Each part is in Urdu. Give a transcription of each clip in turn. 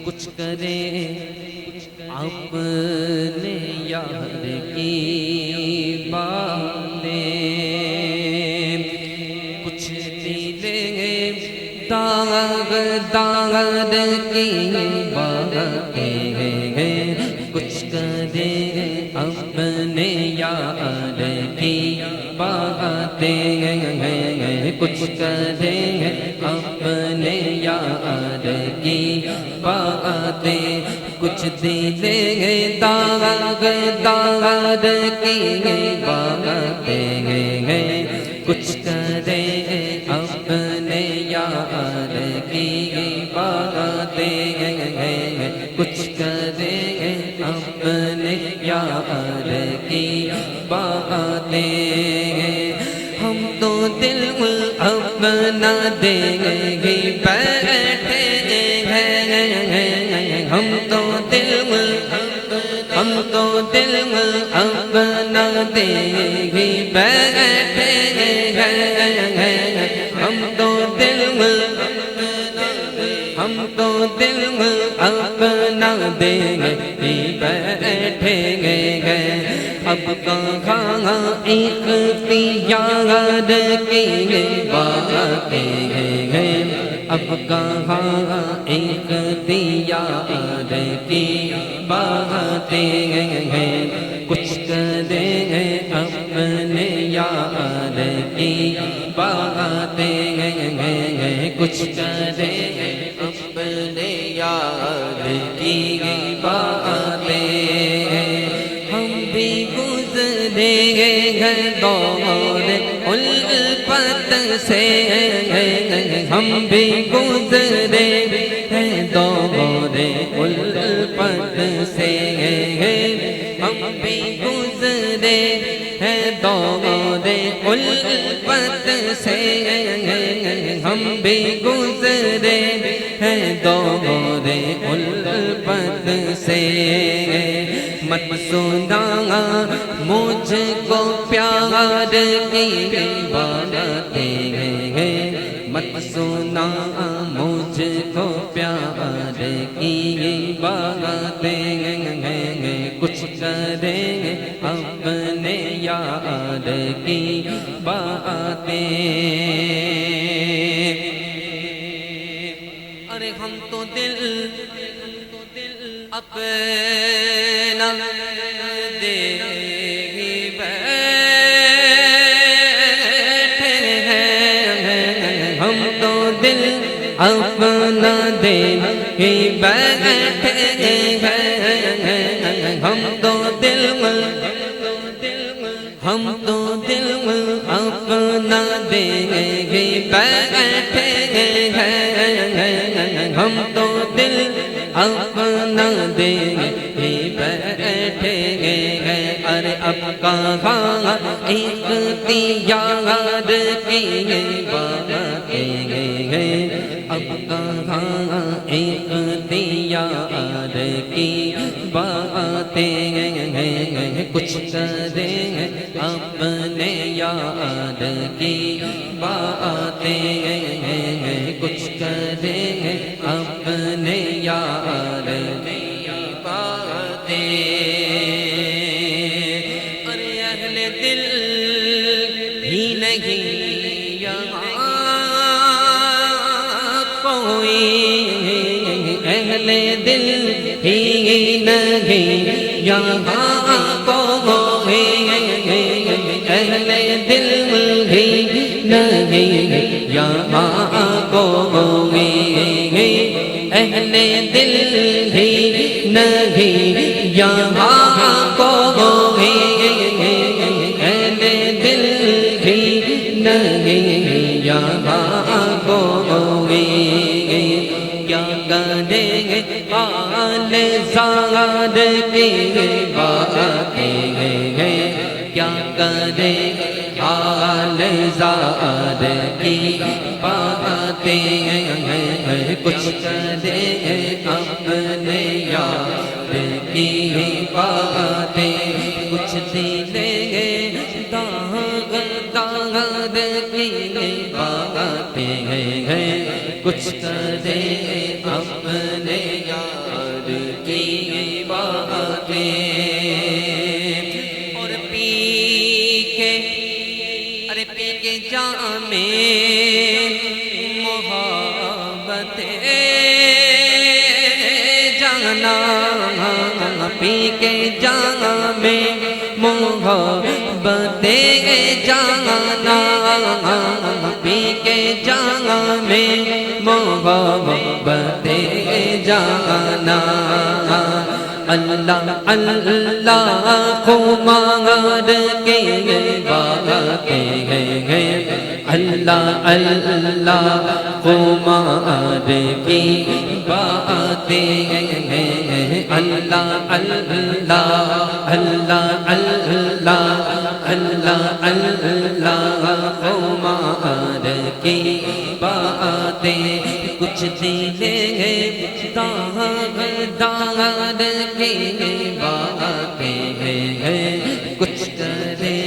کچھ کرے اپنے یار کی باتیں، کچھ دلے داغ داغ کی باتیں، کچھ کرے اپنے یار کی باتیں، کچھ کرے اپنے یار کی باتیں، کچھ دلے داغ داغ کی باتیں، کچھ کرے اپنے یار کی باتیں، کچھ کرے اپنے یار کی باتیں، ہم تو دل اپنا دیں گے بیٹھے ہیں، ہم تو دل اپنا دیں گے بیٹھے ہیں، ہم تو دل اپنا دیں گے بیٹھے ہیں، اب کہاں اختیار کی باتیں ہیں، اب کہاں اختیار کی باتیں ہیں، کچھ کرے اپنے یار کی باتیں ہیں، کچھ کرے اپنے یار کی باتیں، ہم بھی گزرے ہیں دور الفت سے، ہم بھی گزرے ہیں دور الفت سے، ہم بھی گزرے ہیں دور الفت سے، ہم بھی گزرے ہیں دور الفت سے، مت سنا مجھ کو پیار کی باتیں، مت سنا مجھ کو پیار کی باتیں، کچھ کرے اپنے یار کی باتیں، ارے ہم تو دل اپنا دے ہی بیٹھے ہیں، ہم تو دل اپنا دے ہی بیٹھے ہیں، ہم تو دل اپنا دے ہی بیٹھے ہیں، ہم تو دل اپنا دے ہی بیٹھے ہیں، ارے اب کہاں اختیار کی باتیں ہیں، اب کہاں اختیار کی باتیں ہیں، کچھ کرے اپنے یار کی باتیں ہیں، کچھ کرے اپنے یار کی باتیں، ارے اہل دل ہی نہیں یہاں کوئی، اہل دل ہی نہیں یہاں کوئی، اہل دل ہی نہیں یہاں کوئی، اہل دل ہی نہیں یہاں کوئی، اہل دل ہی نہیں یہاں کوئی، کیا کرے حال زاد کی باتیں ہیں، کیا کرے حال زاد کی باتیں ہیں، کچھ کرے اپنے یار کی باتیں، کچھ دلے داغ داد کی باتیں ہیں، کچھ کرے اپنے یار کی باتیں، اور پی کے جام محبتیں جانا، پی کے جام محبتیں جانا، پی کے جام محبتیں جانا، اللہ اللہ کو مانگ کے باتیں ہیں، اللہ اللہ کو مانگ کی باتیں ہیں، اللہ اللہ اللہ اللہ اللہ اللہ کو مانگ کی باتیں، کچھ دلیں داغ کی باتیں ہیں، کچھ کرے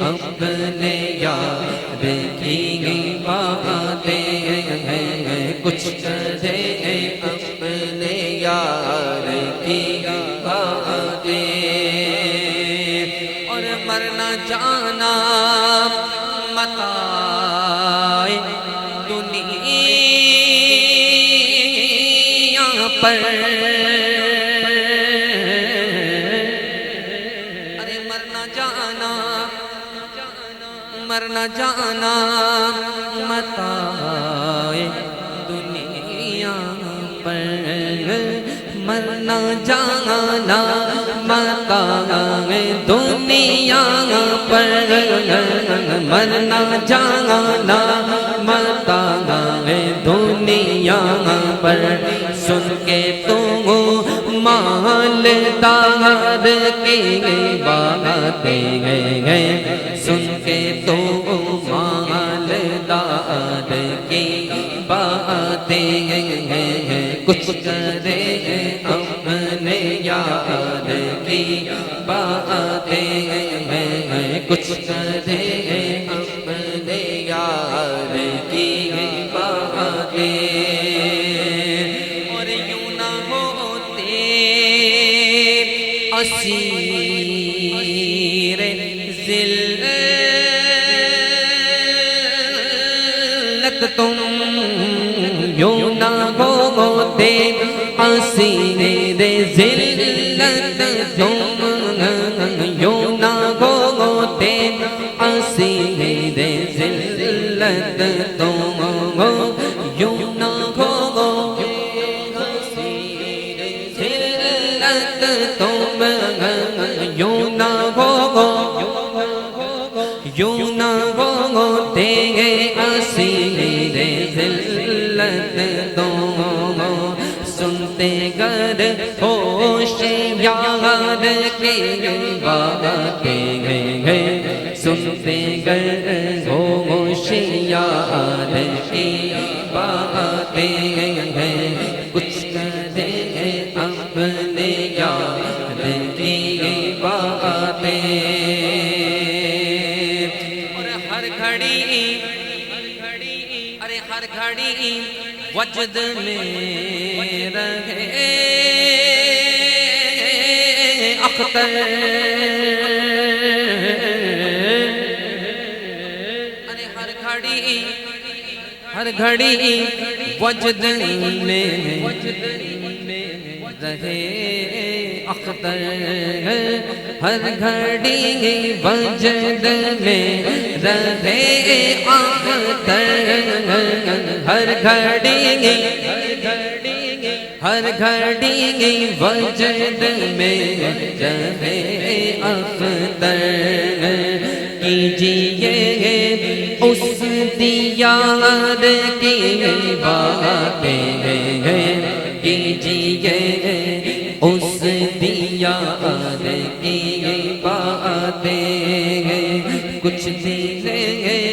اپنے یار کی باتیں ہیں، کچھ کرے اپنے یار کی باتیں، اور مرنا جانا متاع دنیا پر، ارے مرنا جانا متاع دنیا پر، مرنا جانا متاع دنیا پر، مرنا جانا متاع دنیا پر، سن کے تو مالدار کی باتیں ہیں، سن کے تو مالدار کی باتیں ہیں، کچھ کرے اپنے یار کی باتیں ہیں، کچھ کرے اپنے یار کی باتیں، اور یوں نہ ہوتے اسیر ذلت تم، یوں نہ ہوتے اسیر ذلت تم، یوں نہ ہوتے اسیر ذلت تم، یوں نہ ہوتے اسیر ذلت تم، یوں نہ ہوتے اسیر ذلت تم، سنتے گر ہوشیار کی باتیں ہیں، سنتے گر ہوشیار کی باتیں ہیں، کچھ کرے اپنے یار کی باتیں، اور ہر گھڑی ارے ہر گھڑی وجد میں رہے اختر، ارے ہر گھڑی وجد میں رہے اختر، ہر گھڑی وجد میں رہے اختر، ہر گھڑی وجد میں رہے اختر، کیجیے اس دیار کی باتیں ہیں، کیجیے اس دیار کی باتیں ہیں، کچھ دلیں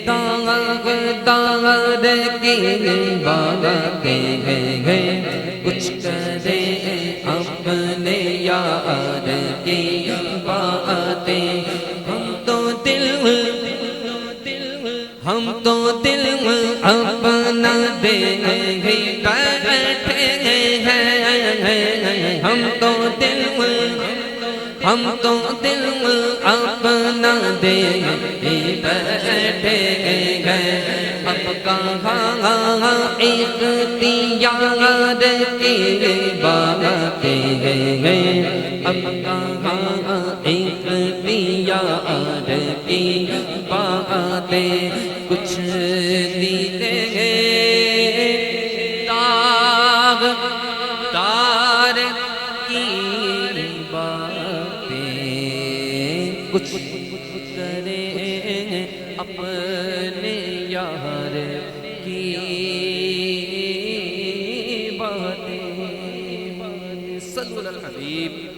داغ کی باتیں ہیں، کچھ کرے اپنے یار کی باتیں، ہم تو دل اپنا دے ہی بیٹھے ہیں ہم تو دل اپنا دے ہی بیٹھے ہیں اب کہاں اختیار کی باتیں ہیں اب کہاں اختیار کی باتیں کچھ دیتے داغ تار کی باتیں کچھ کریں اپنے یار کی باتیں صلی اللہ علیہ وسلم